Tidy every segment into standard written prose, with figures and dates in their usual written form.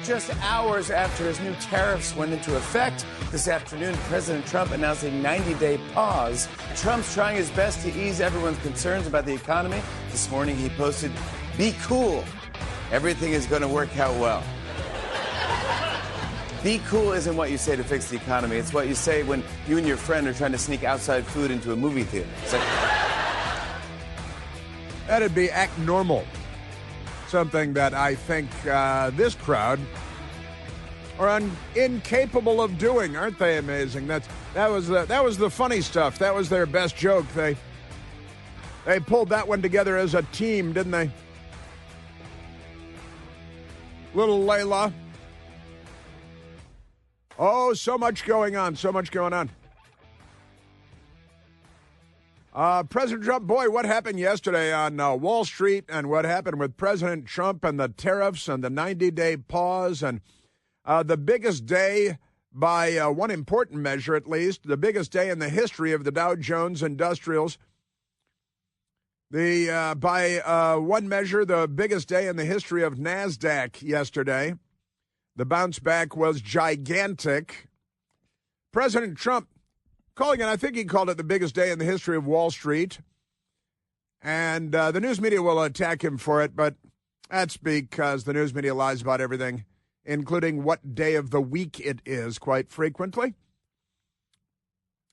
just hours after his new tariffs went into effect, this afternoon, President Trump announced a 90-day pause. Trump's trying his best to ease everyone's concerns about the economy. This morning, he posted, "Be cool. Everything is going to work out well." Be cool isn't what you say to fix the economy. It's what you say when you and your friend are trying to sneak outside food into a movie theater. That'd be act normal. Something that I think this crowd are incapable of doing. Aren't they amazing? That was the funny stuff. That was their best joke. They pulled that one together as a team, didn't they? Little Layla. Oh, so much going on. President Trump, boy, what happened yesterday on Wall Street and what happened with President Trump and the tariffs and the 90-day pause and the biggest day by one important measure, at least, the biggest day in the history of the Dow Jones Industrials. By one measure, the biggest day in the history of NASDAQ yesterday. The bounce back was gigantic. President Trump calling it, I think he called it the biggest day in the history of Wall Street. And the news media will attack him for it, but that's because the news media lies about everything, including what day of the week it is quite frequently.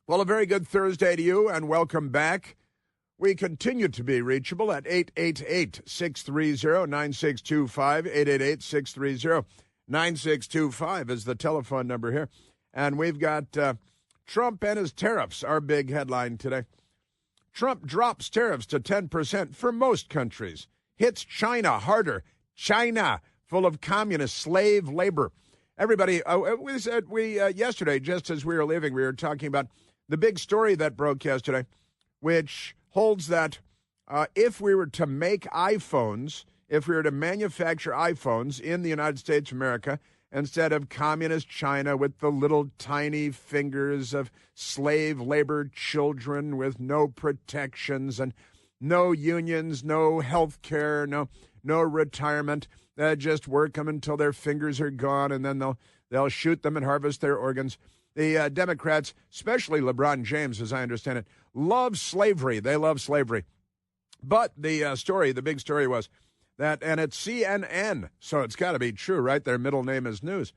Well, a very good Thursday to you, and welcome back. We continue to be reachable at 888-630-9625, 888-630-9625 is the telephone number here. And we've got Trump and his tariffs, our big headline today. Trump drops tariffs to 10% for most countries. Hits China harder. China, full of communist slave labor. Everybody, we said yesterday, just as we were leaving, we were talking about the big story that broke yesterday, which holds that if we were to make iPhones, if we were to manufacture iPhones in the United States of America, instead of communist China with the little tiny fingers of slave labor children with no protections and no unions, no health care, no retirement, just work them until their fingers are gone, and then they'll shoot them and harvest their organs. The Democrats, especially LeBron James, as I understand it, love slavery. They love slavery. But the big story was that, and it's CNN, so it's got to be true, right? Their middle name is news.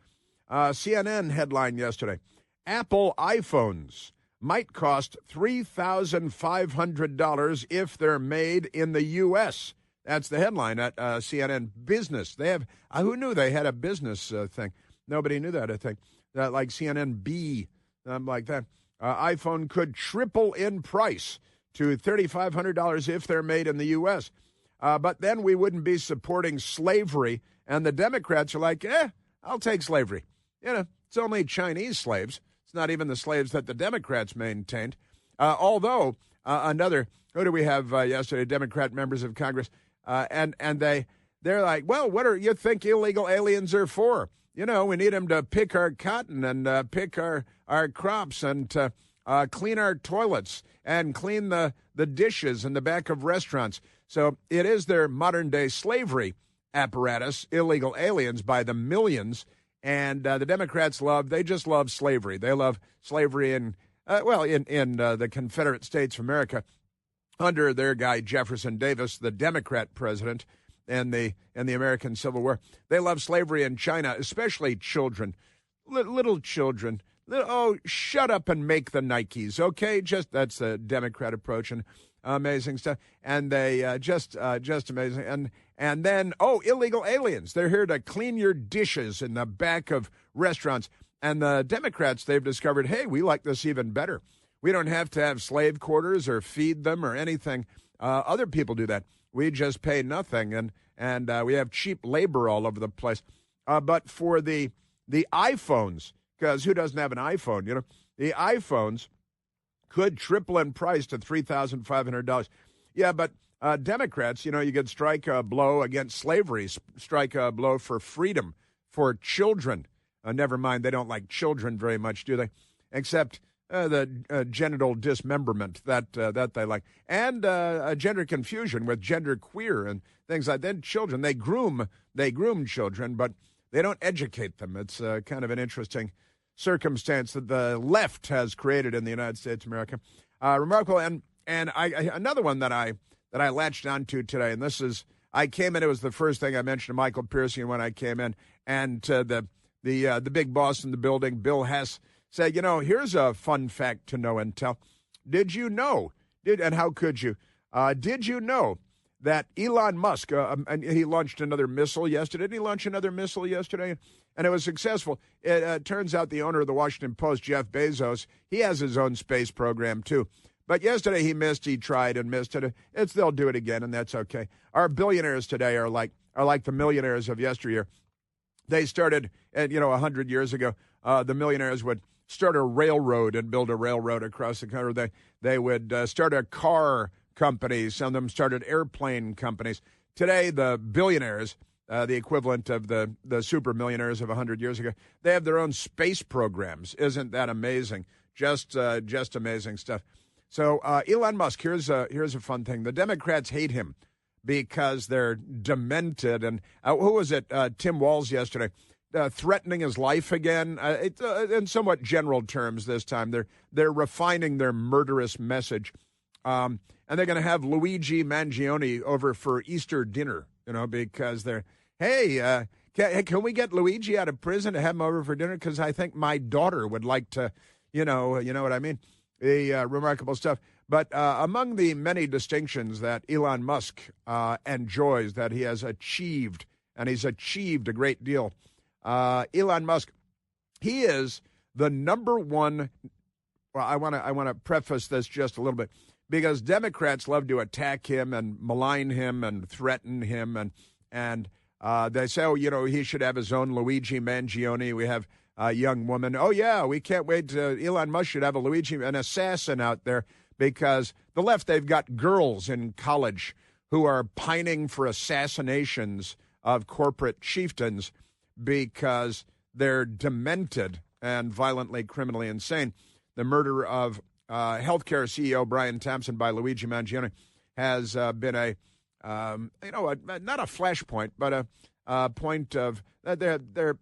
CNN headline yesterday, Apple iPhones might cost $3,500 if they're made in the U.S. That's the headline at CNN Business. They have, who knew they had a business thing? Nobody knew that, I think. Like CNN B, like that. iPhone could triple in price to $3,500 if they're made in the U.S., but then we wouldn't be supporting slavery, and the Democrats are like, I'll take slavery. It's only Chinese slaves. It's not even the slaves that the Democrats maintained. Although, who do we have yesterday, Democrat members of Congress, and they're like, well, what do you think illegal aliens are for? We need them to pick our cotton and pick our crops and to clean our toilets and clean the dishes in the back of restaurants. So it is their modern-day slavery apparatus, illegal aliens by the millions, and the Democrats just love slavery. They love slavery in the Confederate States of America under their guy Jefferson Davis, the Democrat president, in the American Civil War. They love slavery in China, especially children, little children. Shut up and make the Nikes, okay? That's the Democrat approach, and amazing stuff. And they just amazing. And then illegal aliens. They're here to clean your dishes in the back of restaurants. And the Democrats, they've discovered, hey, we like this even better. We don't have to have slave quarters or feed them or anything. Other people do that. We just pay nothing, and we have cheap labor all over the place. But for the iPhones, because who doesn't have an iPhone? The iPhones could triple in price to $3,500. Yeah, but Democrats, you could strike a blow against slavery, strike a blow for freedom for children. Never mind, they don't like children very much, do they? Except the genital dismemberment that they like, and gender confusion with gender queer and things like that. Children, they groom children, but They don't educate them. It's kind of an interesting circumstance that the left has created in the United States of America. Remarkable. And another one that I latched onto today, and this is, I came in, it was the first thing I mentioned to Michael Piercy when I came in, and the big boss in the building, Bill Hess, said, here's a fun fact to know and tell. Did you know, and how could you, did you know that Elon Musk, and he launched another missile yesterday. Didn't he launch another missile yesterday? And it was successful. It turns out the owner of the Washington Post, Jeff Bezos, he has his own space program too. But yesterday he missed, he tried and missed it. They'll do it again, and that's okay. Our billionaires today are like the millionaires of yesteryear. They started, 100 years ago, the millionaires would start a railroad and build a railroad across the country. They would start a car company. Some of them started airplane companies. Today, the billionaires, the equivalent of the super millionaires of 100 years ago, they have their own space programs. Isn't that amazing? Just amazing stuff. So Elon Musk, here's a fun thing. The Democrats hate him because they're demented. And who was it? Tim Walz yesterday, threatening his life again. In somewhat general terms this time. They're refining their murderous message. And they're going to have Luigi Mangione over for Easter dinner, because they're, can we get Luigi out of prison to have him over for dinner? Because I think my daughter would like to, you know what I mean? The remarkable stuff. But among the many distinctions that Elon Musk enjoys, that he has achieved, and he's achieved a great deal, Elon Musk, he is the number one. Well, I want to preface this just a little bit, because Democrats love to attack him and malign him and threaten him, and they say, he should have his own Luigi Mangione. We have a young woman. Oh yeah, we can't wait. Elon Musk should have an assassin out there, because the left, they've got girls in college who are pining for assassinations of corporate chieftains because they're demented and violently, criminally insane. The murder of healthcare CEO Brian Thompson by Luigi Mangione has been not a flashpoint, but a point of the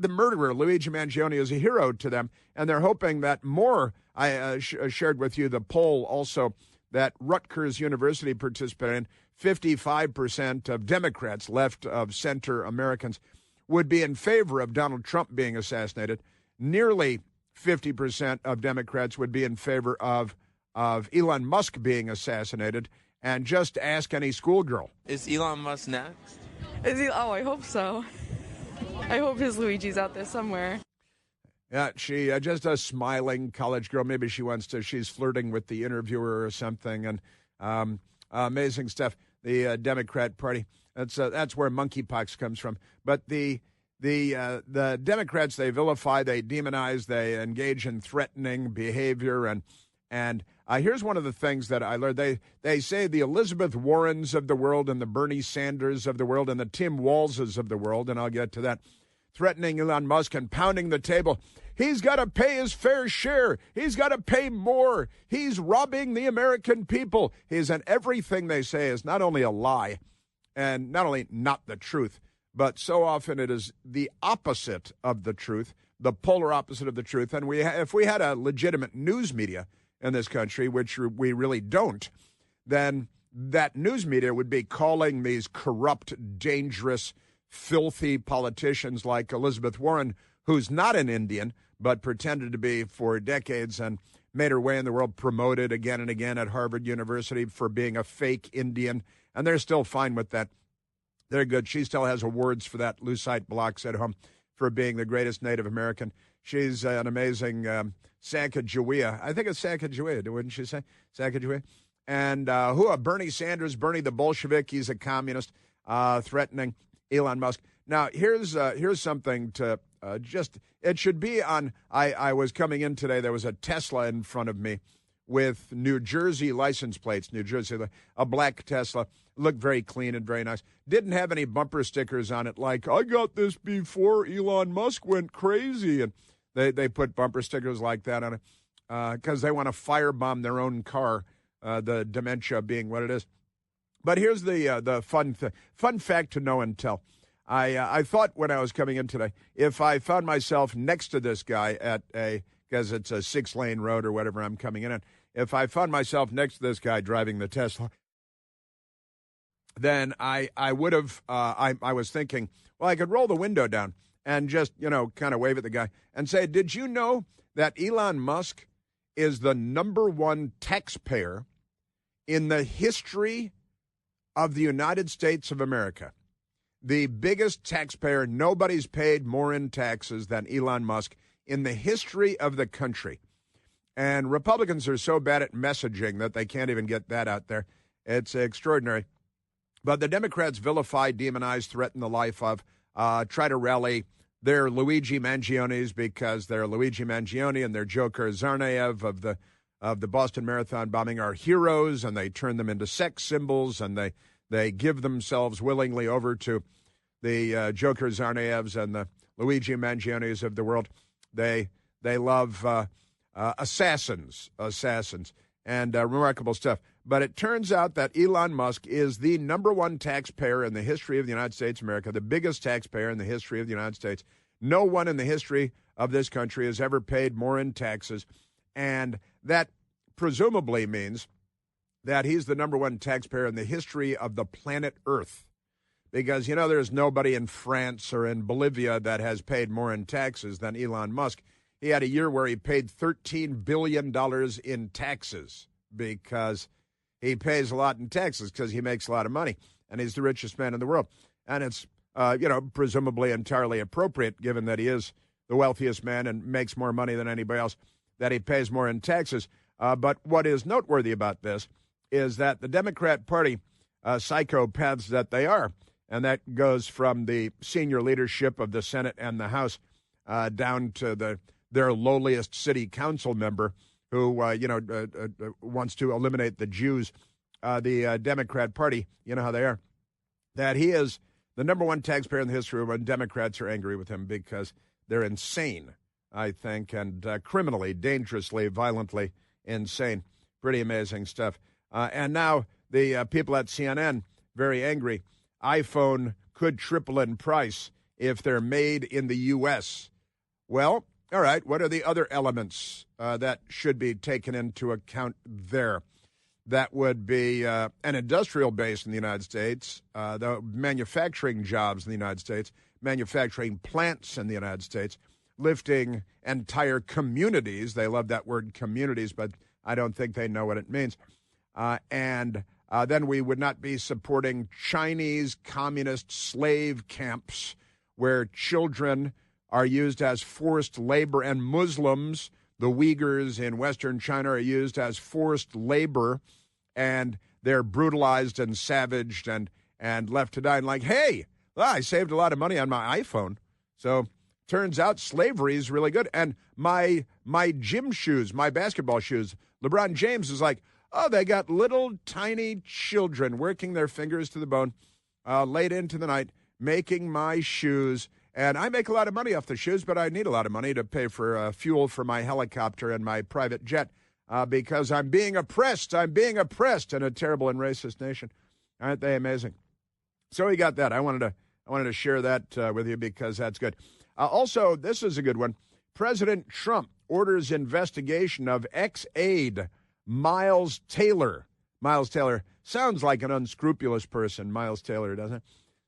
murderer Luigi Mangione is a hero to them, and they're hoping that more. I shared with you the poll also that Rutgers University participated in. 55% of Democrats, left of center Americans, would be in favor of Donald Trump being assassinated. Nearly 50% of Democrats would be in favor of Elon Musk being assassinated. And just ask any schoolgirl. Is Elon Musk next? Oh, I hope so. I hope his Luigi's out there somewhere. Yeah, she just a smiling college girl. Maybe she's flirting with the interviewer or something. And amazing stuff. The Democrat Party. That's where monkeypox comes from. But the Democrats, they vilify, they demonize, they engage in threatening behavior, and here's one of the things that I learned. They say the Elizabeth Warrens of the world and the Bernie Sanders of the world and the Tim Walzes of the world, and I'll get to that, threatening Elon Musk and pounding the table. He's got to pay his fair share. He's got to pay more. He's robbing the American people. And everything they say is not only a lie and not only not the truth, but so often it is the opposite of the truth, the polar opposite of the truth. And if we had a legitimate news media in this country, which we really don't, then that news media would be calling these corrupt, dangerous, filthy politicians like Elizabeth Warren, who's not an Indian, but pretended to be for decades and made her way in the world, promoted again and again at Harvard University for being a fake Indian. And they're still fine with that. They're good. She still has awards for that. Lucite Blocks at home for being the greatest Native American. She's an amazing Sacagawea. I think it's Sacagawea, wouldn't she say? Sacagawea. And Bernie Sanders, Bernie the Bolshevik, he's a communist, threatening Elon Musk. Now, here's something to it should be on, I was coming in today, there was a Tesla in front of me with New Jersey license plates, a black Tesla, looked very clean and very nice. Didn't have any bumper stickers on it like, I got this before Elon Musk went crazy. And they put bumper stickers like that on it because they want to firebomb their own car, the dementia being what it is. But here's the fun fact to know and tell. I thought when I was coming in today, if I found myself next to this guy because it's a 6-lane road or whatever I'm coming in on, if I found myself next to this guy driving the Tesla, then I would have, I was thinking, well, I could roll the window down and just, kind of wave at the guy and say, did you know that Elon Musk is the number one taxpayer in the history of the United States of America? The biggest taxpayer. Nobody's paid more in taxes than Elon Musk in the history of the country. And Republicans are so bad at messaging that they can't even get that out there. It's extraordinary. But the Democrats vilify, demonize, threaten the life of, try to rally their Luigi Mangionis because they're Luigi Mangione and their Joker Zarnaev of the Boston Marathon bombing are heroes, and they turn them into sex symbols, and they give themselves willingly over to the Joker Zarnaevs and the Luigi Mangionis of the world. They love assassins, and remarkable stuff. But it turns out that Elon Musk is the number one taxpayer in the history of the United States of America, the biggest taxpayer in the history of the United States. No one in the history of this country has ever paid more in taxes, and that presumably means that he's the number one taxpayer in the history of the planet Earth. Because, there's nobody in France or in Bolivia that has paid more in taxes than Elon Musk. He had a year where he paid $13 billion in taxes because he pays a lot in taxes because he makes a lot of money, and he's the richest man in the world. And it's, presumably entirely appropriate, given that he is the wealthiest man and makes more money than anybody else, that he pays more in taxes. But what is noteworthy about this is that the Democrat Party, psychopaths that they are, and that goes from the senior leadership of the Senate and the House down to their lowliest city council member who, wants to eliminate the Jews, the Democrat Party, you know how they are, that he is the number one taxpayer in the history when Democrats are angry with him because they're insane, I think, and criminally, dangerously, violently insane. Pretty amazing stuff. And now the people at CNN, very angry. iPhone could triple in price if they're made in the U.S. Well, all right, what are the other elements that should be taken into account there? That would be an industrial base in the United States, the manufacturing jobs in the United States, manufacturing plants in the United States, lifting entire communities. They love that word communities, but I don't think they know what it means. And then we would not be supporting Chinese communist slave camps where children are used as forced labor, and Muslims, the Uyghurs in Western China, are used as forced labor, and they're brutalized and savaged and left to die. And like, hey, I saved a lot of money on my iPhone. So turns out slavery is really good. And my gym shoes, my basketball shoes, LeBron James is like, oh, they got little tiny children working their fingers to the bone late into the night, making my shoes. And I make a lot of money off the shoes, but I need a lot of money to pay for fuel for my helicopter and my private jet because I'm being oppressed. I'm being oppressed in a terrible and racist nation. Aren't they amazing? So we got that. I wanted to share that with you because that's good. Also, this is a good one. President Trump orders investigation of ex-aide Miles Taylor. Miles Taylor sounds like an unscrupulous person, Miles Taylor, doesn't it?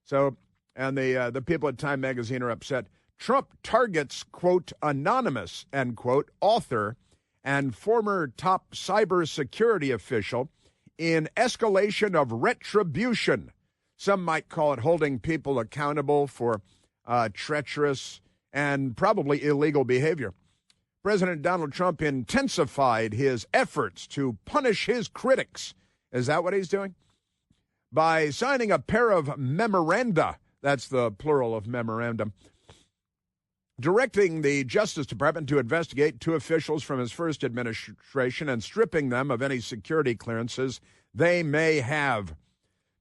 So, and the people at Time Magazine are upset. Trump targets, quote, anonymous, end quote, author and former top cybersecurity official in escalation of retribution. Some might call it holding people accountable for treacherous and probably illegal behavior. President Donald Trump intensified his efforts to punish his critics. Is that what he's doing? By signing a pair of memoranda, that's the plural of memorandum, directing the Justice Department to investigate two officials from his first administration and stripping them of any security clearances they may have.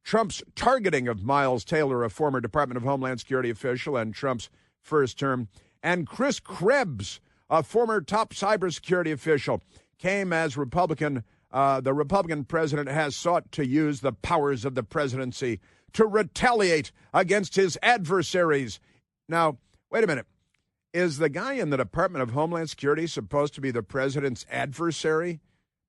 Trump's targeting of Miles Taylor, a former Department of Homeland Security official and Trump's first term, and Chris Krebs, a former top cybersecurity official, came as the Republican president has sought to use the powers of the presidency to retaliate against his adversaries. Now, wait a minute. Is the guy in the Department of Homeland Security supposed to be the president's adversary?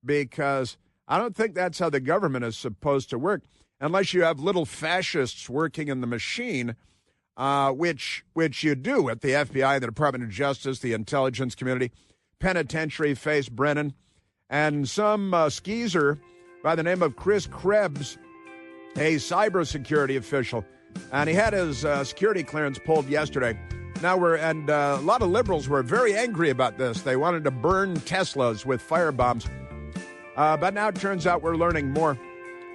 Because I don't think that's how the government is supposed to work, unless you have little fascists working in the machine, which you do at the FBI, the Department of Justice, the intelligence community, penitentiary face Brennan, and some skeezer by the name of Chris Krebs, a cybersecurity official, and he had his security clearance pulled yesterday. Now a lot of liberals were very angry about this. They wanted to burn Teslas with firebombs. But now it turns out we're learning more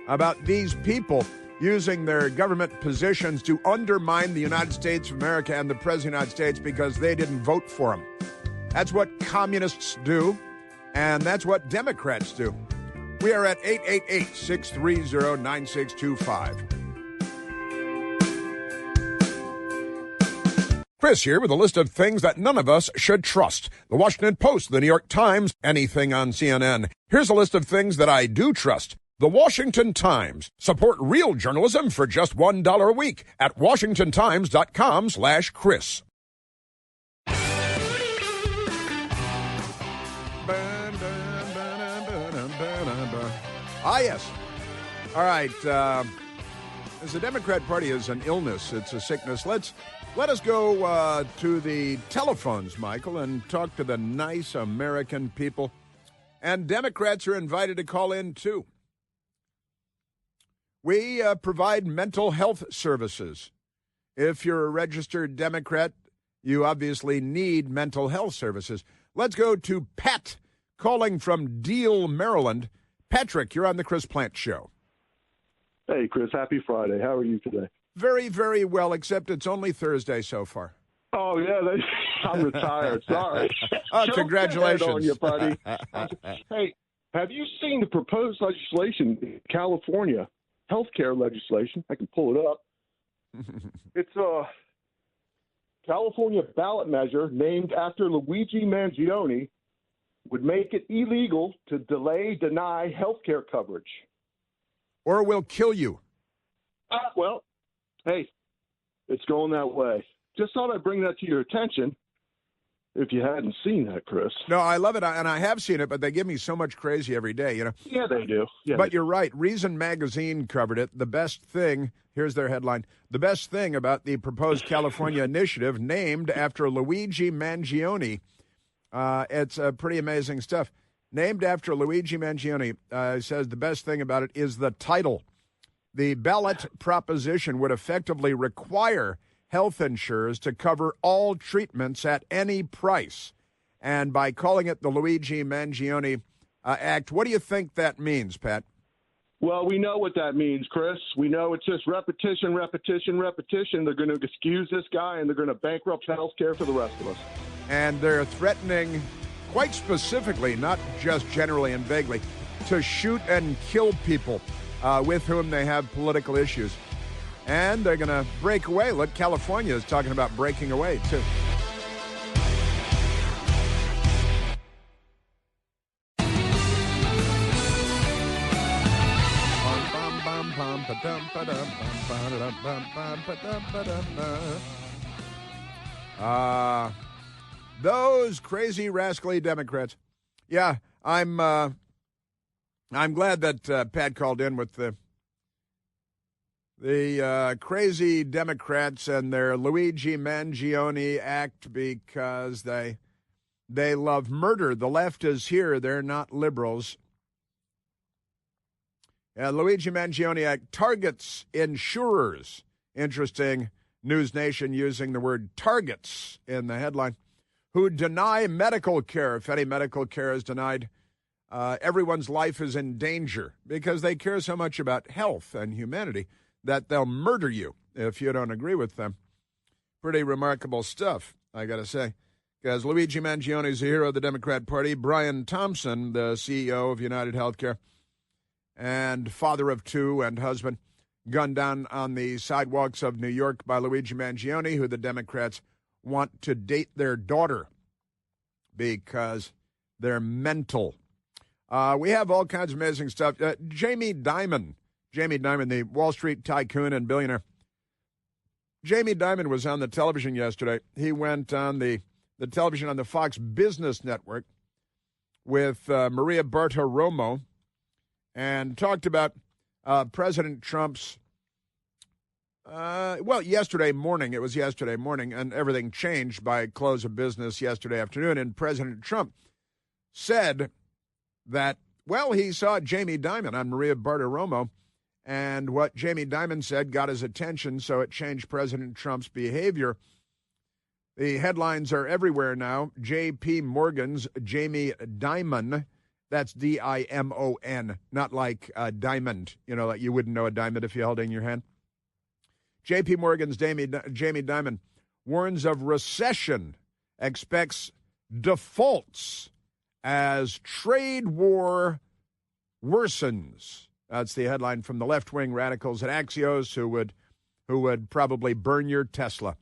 about these people using their government positions to undermine the United States of America and the President of the United States because they didn't vote for them. That's what communists do, and that's what Democrats do. We are at 888-630-9625. Chris here with a list of things that none of us should trust. The Washington Post, the New York Times, anything on CNN. Here's a list of things that I do trust. The Washington Times. Support real journalism for just $1 a week at washingtontimes.com/Chris. Ah, yes. All right. As the Democrat Party is an illness, it's a sickness. Let us go to the telephones, Michael, and talk to the nice American people. And Democrats are invited to call in, too. We provide mental health services. If you're a registered Democrat, you obviously need mental health services. Let's go to Pat, calling from Deal, Maryland. Patrick, you're on the Chris Plant Show. Hey, Chris. Happy Friday. How are you today? Very, very well, except it's only Thursday so far. Oh, yeah. I'm retired. Sorry. Oh, congratulations. On you, buddy. Hey, have you seen the proposed legislation in California, healthcare legislation? I can pull it up. It's a California ballot measure named after Luigi Mangione would make it illegal to deny healthcare coverage. Or will kill you. Well, hey, it's going that way. Just thought I'd bring that to your attention if you hadn't seen that, Chris. No, I love it, and I have seen it, but they give me so much crazy every day, you know. Yeah, they do. Yeah, but you're right. Reason Magazine covered it. The best thing, here's their headline, the best thing about the proposed California initiative named after Luigi Mangione. It's pretty amazing stuff. Named after Luigi Mangione, says the best thing about it is the title. The ballot proposition would effectively require health insurers to cover all treatments at any price. And by calling it the Luigi Mangione Act, what do you think that means, Pat? Well, we know what that means, Chris. We know it's just repetition, repetition, repetition. They're going to excuse this guy, and they're going to bankrupt health care for the rest of us. And they're threatening, quite specifically, not just generally and vaguely, to shoot and kill people with whom they have political issues. And they're going to break away. Look, California is talking about breaking away, too. Those crazy, rascally Democrats. Yeah, I'm glad that Pat called in with the crazy Democrats and their Luigi Mangione Act because they love murder. The left is here. They're not liberals. Luigi Mangione Act targets insurers. Interesting. News Nation using the word targets in the headline. Who deny medical care. If any medical care is denied, everyone's life is in danger because they care so much about health and humanity that they'll murder you if you don't agree with them. Pretty remarkable stuff, I got to say. Because Luigi Mangione is a hero of the Democrat Party. Brian Thompson, the CEO of United Healthcare, and father of two and husband, gunned down on the sidewalks of New York by Luigi Mangione, who the Democrats want to date their daughter because they're mental. We have all kinds of amazing stuff. Jamie Dimon Jamie Dimon, the Wall Street tycoon and billionaire. Jamie Dimon was on the television yesterday. He went on the television on the Fox Business Network with Maria Bartiromo and talked about President Trump's, yesterday morning. It was yesterday morning, and everything changed by close of business yesterday afternoon. And President Trump said that, he saw Jamie Dimon on Maria Bartiromo, and what Jamie Dimon said got his attention, so it changed President Trump's behavior. The headlines are everywhere now. J.P. Morgan's Jamie Dimon, that's D-I-M-O-N, not like diamond, like you wouldn't know a diamond if you held it in your hand. J.P. Morgan's Jamie Dimon warns of recession, expects defaults as trade war worsens. That's the headline from the left-wing radicals at Axios who would probably burn your Tesla.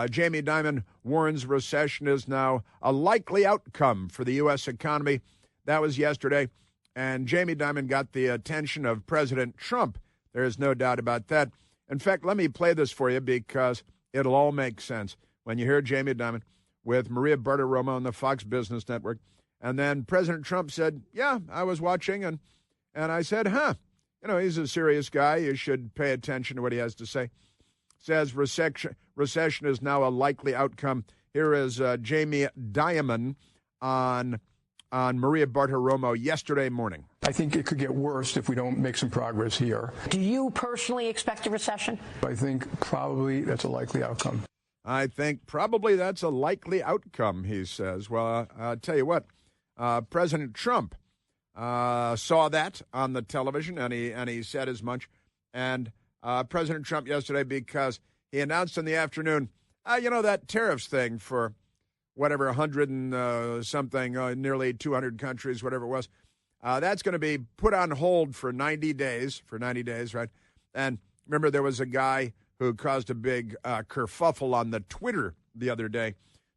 Jamie Dimon warns recession is now a likely outcome for the U.S. economy. That was yesterday, and Jamie Dimon got the attention of President Trump. There is no doubt about that. In fact, let me play this for you because it'll all make sense when you hear Jamie Dimon with Maria Bartiromo on the Fox Business Network. And then President Trump said, I was watching, and I said, he's a serious guy. You should pay attention to what he has to say. Says recession is now a likely outcome. Here is Jamie Dimon on Maria Bartiromo yesterday morning. I think it could get worse if we don't make some progress here. Do you personally expect a recession? I think probably that's a likely outcome. I think probably that's a likely outcome, he says. Well, I'll tell you what, President Trump saw that on the television, and he said as much. And President Trump yesterday, because he announced in the afternoon, that tariffs thing for whatever, 100 and something, nearly 200 countries, whatever it was, that's going to be put on hold for 90 days, right? And remember, there was a guy who caused a big kerfuffle on the Twitter the other day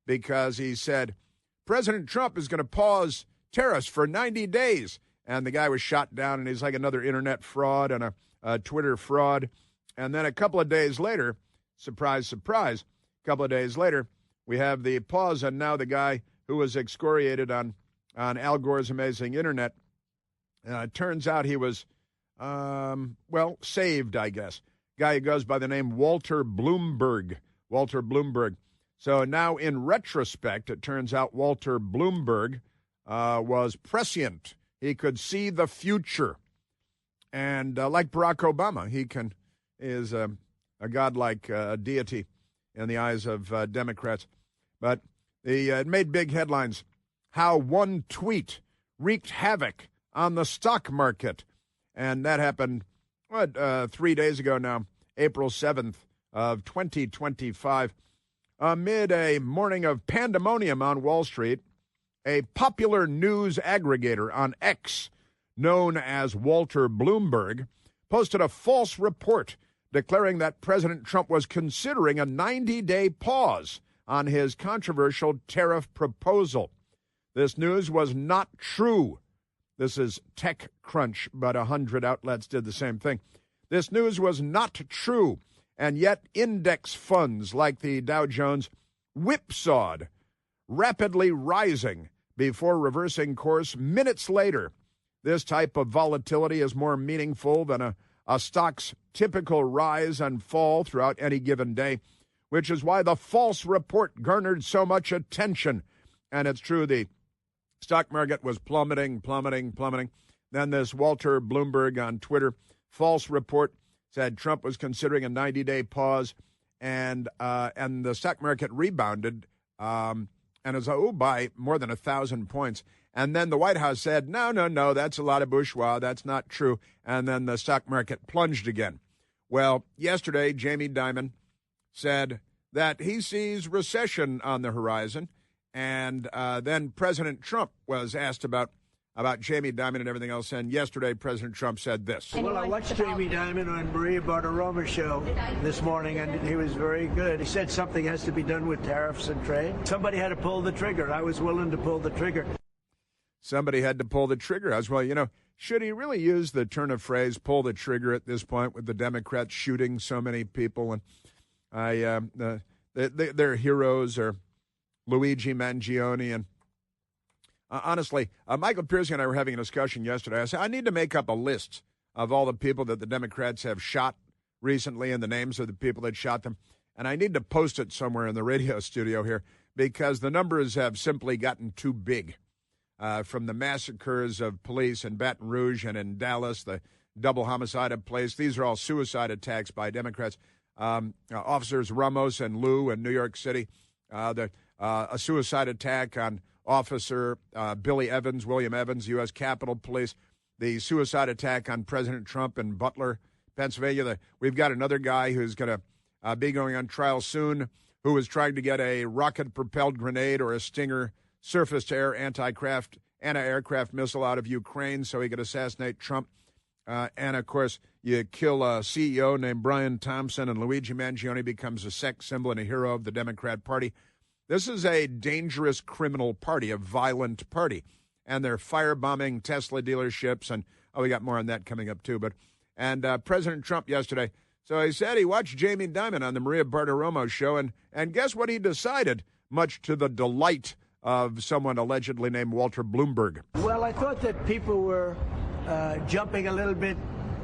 because he said, President Trump is going to pause tariffs for 90 days. And the guy was shot down, and he's like another internet fraud and a Twitter fraud. And then a couple of days later, surprise, surprise, a couple of days later, we have the pause, and now the guy who was excoriated on Al Gore's amazing internet, turns out he was, saved, I guess. Guy who goes by the name Walter Bloomberg. So now in retrospect, it turns out Walter Bloomberg was prescient. He could see the future. And like Barack Obama, he is a godlike deity in the eyes of Democrats. But it made big headlines. How one tweet wreaked havoc on the stock market. And that happened, 3 days ago now, April 7th of 2025. Amid a morning of pandemonium on Wall Street, a popular news aggregator on X, known as Walter Bloomberg, posted a false report declaring that President Trump was considering a 90-day pause on his controversial tariff proposal. This news was not true. This is TechCrunch, but 100 outlets did the same thing. This news was not true, and yet index funds like the Dow Jones whipsawed, rapidly rising before reversing course minutes later. This type of volatility is more meaningful than a stock's typical rise and fall throughout any given day, which is why the false report garnered so much attention. And it's true, the stock market was plummeting. Then this Walter Bloomberg on Twitter, false report, said Trump was considering a 90-day pause, and the stock market rebounded, and it was by more than 1,000 points. And then the White House said, no, that's a lot of bourgeois, that's not true. And then the stock market plunged again. Well, yesterday, Jamie Dimon said that he sees recession on the horizon. And then President Trump was asked about Jamie Dimon and everything else. And yesterday, President Trump said this. Well, I watched Jamie Dimon on Maria Bartiromo's show this morning, and he was very good. He said something has to be done with tariffs and trade. Somebody had to pull the trigger. I was willing to pull the trigger. somebody had to pull the trigger. I was, well, should he really use the turn of phrase, pull the trigger at this point with the Democrats shooting so many people? And their heroes are Luigi Mangione. And honestly, Michael Piercy and I were having a discussion yesterday. I said, I need to make up a list of all the people that the Democrats have shot recently and the names of the people that shot them. And I need to post it somewhere in the radio studio here because the numbers have simply gotten too big. From the massacres of police in Baton Rouge and in Dallas, the double homicide of police. These are all suicide attacks by Democrats. Officers Ramos and Liu in New York City. A suicide attack on Officer Billy Evans, William Evans, U.S. Capitol Police. The suicide attack on President Trump in Butler, Pennsylvania. We've got another guy who's going to be going on trial soon who was trying to get a rocket-propelled grenade or a Stinger surface-to-air anti-aircraft missile out of Ukraine so he could assassinate Trump. And, of course, you kill a CEO named Brian Thompson, and Luigi Mangione becomes a sex symbol and a hero of the Democrat Party. This is a dangerous criminal party, a violent party. And they're firebombing Tesla dealerships. And, we got more on that coming up, too. And President Trump yesterday, so he said he watched Jamie Dimon on the Maria Bartiromo show. And guess what he decided, much to the delight of someone allegedly named Walter Bloomberg. Well, I thought that people were jumping a little bit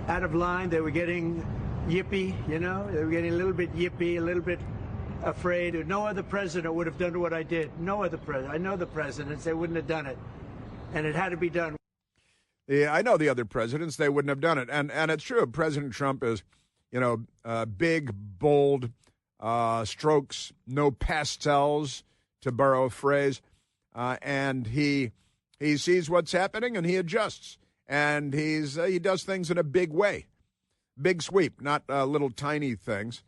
out of line. They were getting yippy, They were getting a little bit yippy, a little bit afraid. No other president would have done what I did. No other president. I know the presidents. They wouldn't have done it. And it had to be done. Yeah, I know the other presidents. They wouldn't have done it. And it's true. President Trump is, big, bold strokes, no pastels, to borrow a phrase. And he sees what's happening and he adjusts. And he does things in a big way. Big sweep, not little tiny things.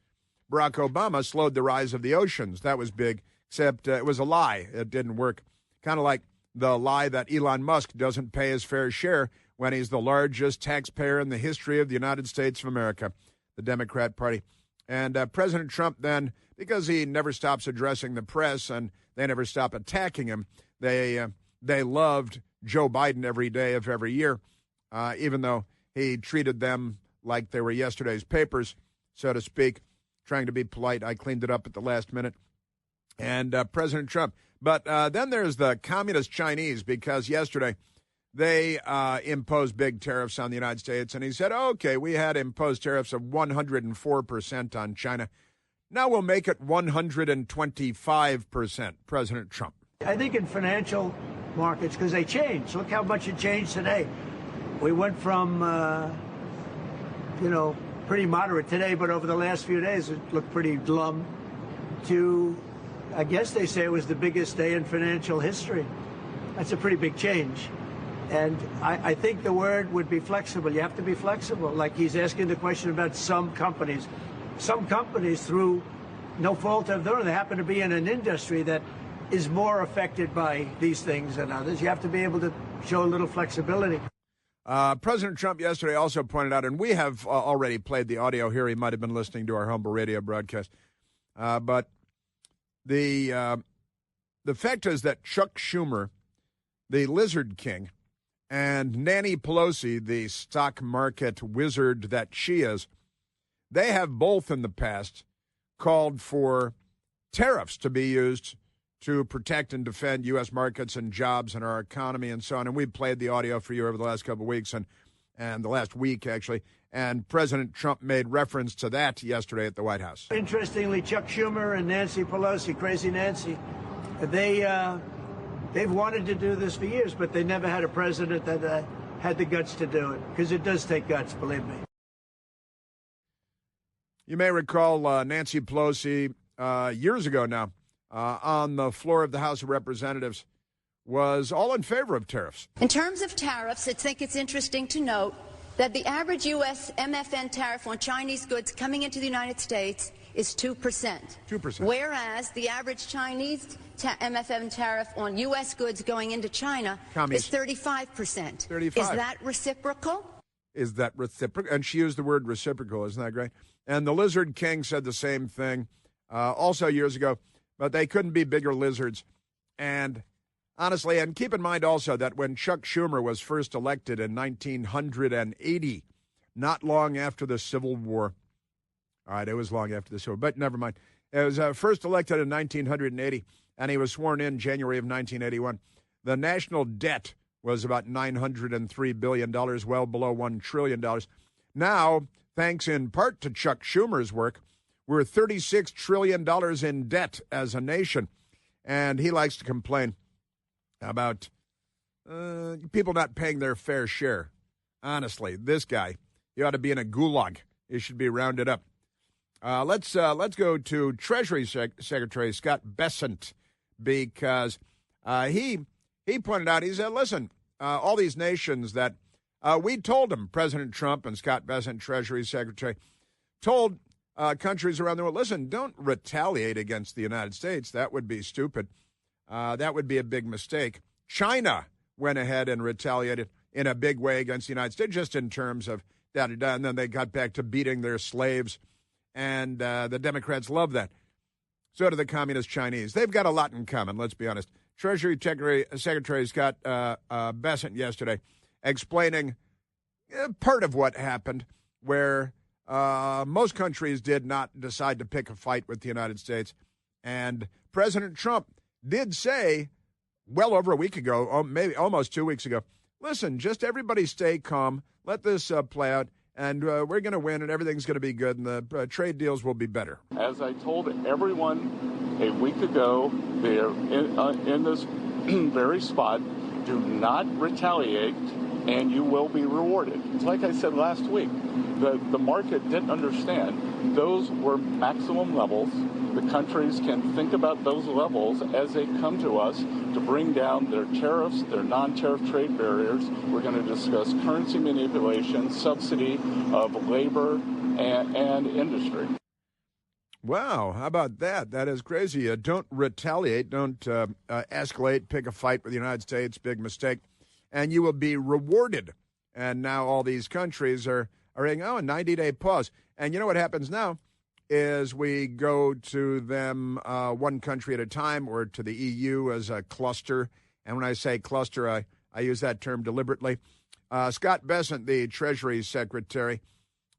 Barack Obama slowed the rise of the oceans. That was big, except it was a lie. It didn't work. Kind of like the lie that Elon Musk doesn't pay his fair share when he's the largest taxpayer in the history of the United States of America, the Democrat Party. And President Trump then, because he never stops addressing the press and they never stop attacking him, they loved Joe Biden every day of every year, even though he treated them like they were yesterday's papers, so to speak, trying to be polite. I cleaned it up at the last minute. And President Trump. But then there's the communist Chinese, because yesterday they imposed big tariffs on the United States. And he said, okay, we had imposed tariffs of 104% on China. Now we'll make it 125%, President Trump. I think in financial markets, because they changed. Look how much it changed today. We went from, pretty moderate today, but over the last few days it looked pretty glum, to, I guess they say it was the biggest day in financial history. That's a pretty big change. And I think the word would be flexible. You have to be flexible. Like he's asking the question about some companies. Some companies, through no fault of their own, they happen to be in an industry that is more affected by these things than others. You have to be able to show a little flexibility. President Trump yesterday also pointed out, and we have already played the audio here. He might have been listening to our humble radio broadcast. But the fact is that Chuck Schumer, the Lizard King, and Nancy Pelosi, the stock market wizard that she is, they have both in the past called for tariffs to be used to protect and defend U.S. markets and jobs and our economy and so on. And we've played the audio for you over the last couple of weeks and the last week, actually. And President Trump made reference to that yesterday at the White House. Interestingly, Chuck Schumer and Nancy Pelosi, Crazy Nancy, they've wanted to do this for years, but they never had a president that had the guts to do it, because it does take guts, believe me. You may recall Nancy Pelosi years ago now, on the floor of the House of Representatives, was all in favor of tariffs. In terms of tariffs, I think it's interesting to note that the average U.S. MFN tariff on Chinese goods coming into the United States is 2%. 2%. Whereas the average Chinese MFN tariff on U.S. goods going into China is 35%. 35. Is that reciprocal? Is that reciprocal? And she used the word reciprocal. Isn't that great? And the Lizard King said the same thing also years ago. But they couldn't be bigger lizards. And Honestly, and keep in mind also that when Chuck Schumer was first elected in 1980, not long after the Civil War, all right, it was long after the Civil War, but never mind. It was first elected in 1980, and he was sworn in January of 1981. The national debt was about $903 billion, well below $1 trillion. Now, thanks in part to Chuck Schumer's work, we're $36 trillion in debt as a nation. And he likes to complain about people not paying their fair share. Honestly, this guy, he ought to be in a gulag. He should be rounded up. Let's go to Treasury Secretary Scott Bessent, because he pointed out, he said, listen, all these nations that we told them, President Trump and Scott Bessent, Treasury Secretary, told countries around the world, listen, don't retaliate against the United States. That would be stupid. That would be a big mistake. China went ahead and retaliated in a big way against the United States, just in terms of da-da-da, and then they got back to beating their slaves, and the Democrats love that. So do the Communist Chinese. They've got a lot in common, let's be honest. Treasury Secretary Scott Bessent yesterday explaining part of what happened, where most countries did not decide to pick a fight with the United States. And President Trump did say, well over a week ago, maybe almost 2 weeks ago, listen, just everybody stay calm, let this play out, and we're going to win, and everything's going to be good, and the trade deals will be better. As I told everyone a week ago, they're in this very spot. Do not retaliate, and you will be rewarded. It's like I said last week, the market didn't understand. Those were maximum levels. The countries can think about those levels as they come to us to bring down their tariffs, their non-tariff trade barriers. We're going to discuss currency manipulation, subsidy of labor and industry. Wow, how about that? That is crazy. Don't retaliate. Don't escalate. Pick a fight with the United States. Big mistake. And you will be rewarded. And now all these countries are saying, a 90-day pause. And you know what happens now is we go to them one country at a time, or to the EU as a cluster. And when I say cluster, I use that term deliberately. Scott Bessent, the Treasury Secretary,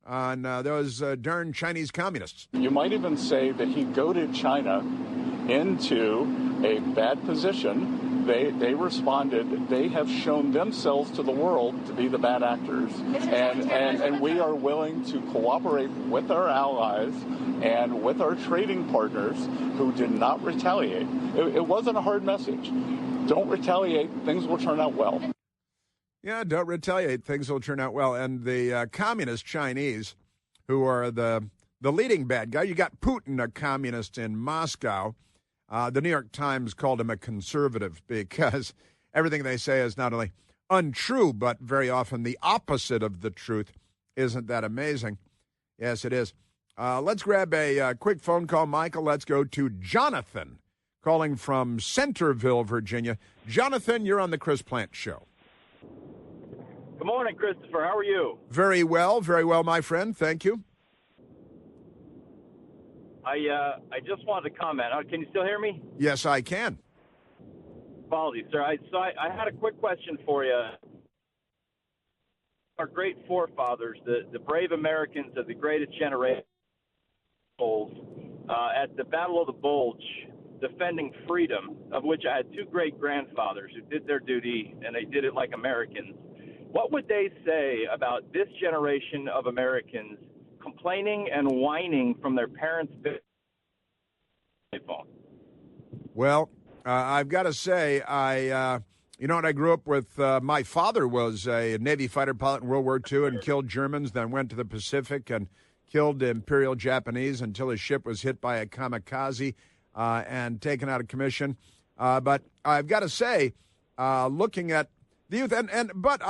on those darn Chinese communists. You might even say that he goaded China into a bad position. They responded. They have shown themselves to the world to be the bad actors. And we are willing to cooperate with our allies and with our trading partners who did not retaliate. It wasn't a hard message. Don't retaliate. Things will turn out well. Yeah, don't retaliate. Things will turn out well. And the communist Chinese, who are the leading bad guy, you got Putin, a communist in Moscow. The New York Times called him a conservative because everything they say is not only untrue, but very often the opposite of the truth. Isn't that amazing? Yes, it is. Let's grab a quick phone call, Michael. Let's go to Jonathan, calling from Centerville, Virginia. Jonathan, you're on the Chris Plant Show. Good morning, Christopher. How are you? Very well, my friend. Thank you. I just wanted to comment. Can you still hear me? Yes, I can. Apologies, sir. I had a quick question for you. Our great forefathers, the brave Americans of the greatest generation, at the Battle of the Bulge, defending freedom, of which I had two great-grandfathers who did their duty, and they did it like Americans. What would they say about this generation of Americans complaining and whining from their parents' phone? Well, I've got to say, I grew up with, my father was a Navy fighter pilot in World War II and killed Germans, then went to the Pacific and killed Imperial Japanese until his ship was hit by a kamikaze and taken out of commission. But I've got to say, looking at the youth, but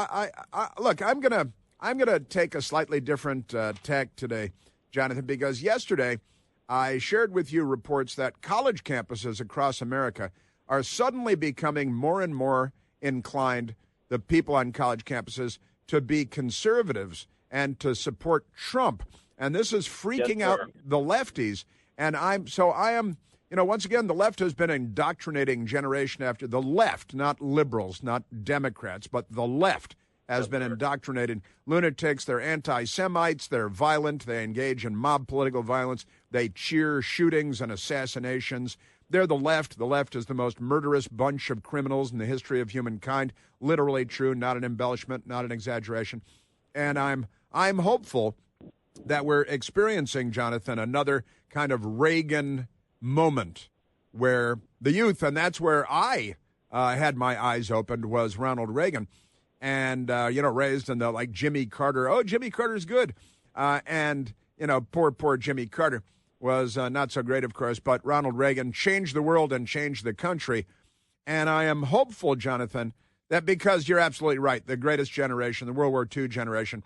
look, I'm gonna take a slightly different tack today, Jonathan, because yesterday I shared with you reports that college campuses across America are suddenly becoming more and more inclined, the people on college campuses, to be conservatives and to support Trump. And this is freaking out the lefties. And I am, once again, the left has been indoctrinating generation after the left, not liberals, not Democrats, but the left has been indoctrinated. Lunatics, they're anti-Semites, they're violent, they engage in mob political violence, they cheer shootings and assassinations. They're the left. The left is the most murderous bunch of criminals in the history of humankind. Literally true, not an embellishment, not an exaggeration. And I'm hopeful that we're experiencing, Jonathan, another kind of Reagan moment where the youth, and that's where I had my eyes opened, was Ronald Reagan. And, raised in the, Jimmy Carter. Oh, Jimmy Carter's good. And, poor Jimmy Carter was not so great, of course. But Ronald Reagan changed the world and changed the country. And I am hopeful, Jonathan, that because you're absolutely right, the greatest generation, the World War II generation,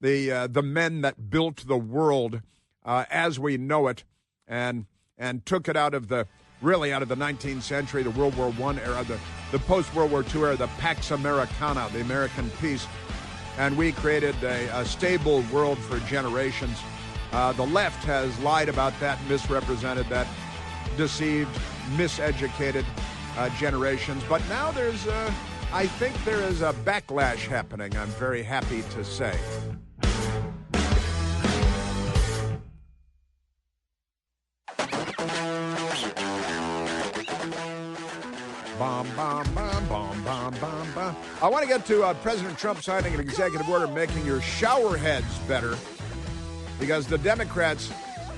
the men that built the world as we know it and took it out of the 19th century, the World War I era, the post-World War II era, the Pax Americana, the American peace. And we created a stable world for generations. The left has lied about that, misrepresented that, deceived, miseducated generations. But now I think there is a backlash happening, I'm very happy to say. Bom, bom, bom, bom, bom, bom, bom. I want to get to President Trump signing an executive order making your shower heads better because the Democrats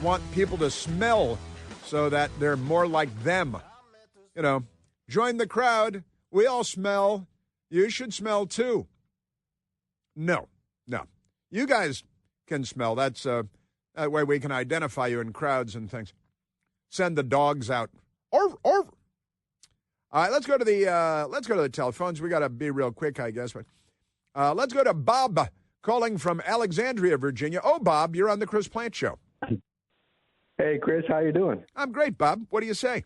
want people to smell so that they're more like them. Join the crowd. We all smell. You should smell too. No. You guys can smell. That's that way we can identify you in crowds and things. Send the dogs out. Orv, orv. All right, let's go to the telephones. We got to be real quick, I guess. But let's go to Bob calling from Alexandria, Virginia. Oh, Bob, you're on the Chris Plant Show. Hey, Chris, how you doing? I'm great, Bob. What do you say?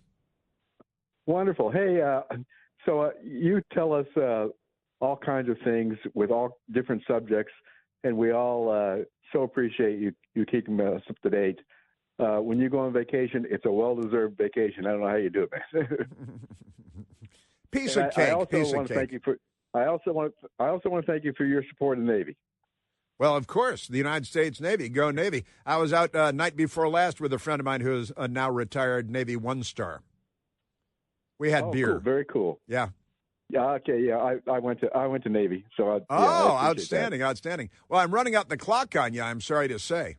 Wonderful. Hey, so you tell us all kinds of things with all different subjects, and we all so appreciate you keeping us up to date. When you go on vacation, it's a well-deserved vacation. I don't know how you do it, man. Piece of cake. I also want to thank you for your support of the Navy. Well, of course, the United States Navy. Go Navy. I was out night before last with a friend of mine who is a now retired Navy one-star. We had beer. Cool. Very cool. Yeah. Yeah. Okay. Yeah. I went to Navy. So. Outstanding. Well, I'm running out the clock on you. I'm sorry to say.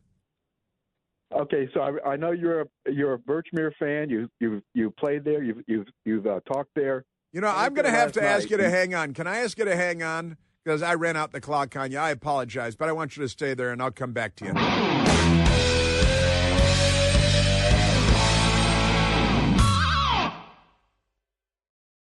Okay, so I know you're a Birchmere fan. You played there. You've talked there. I'm going to have to ask you to hang on. Can I ask you to hang on? Because I ran out the clock on you. I apologize, but I want you to stay there, and I'll come back to you.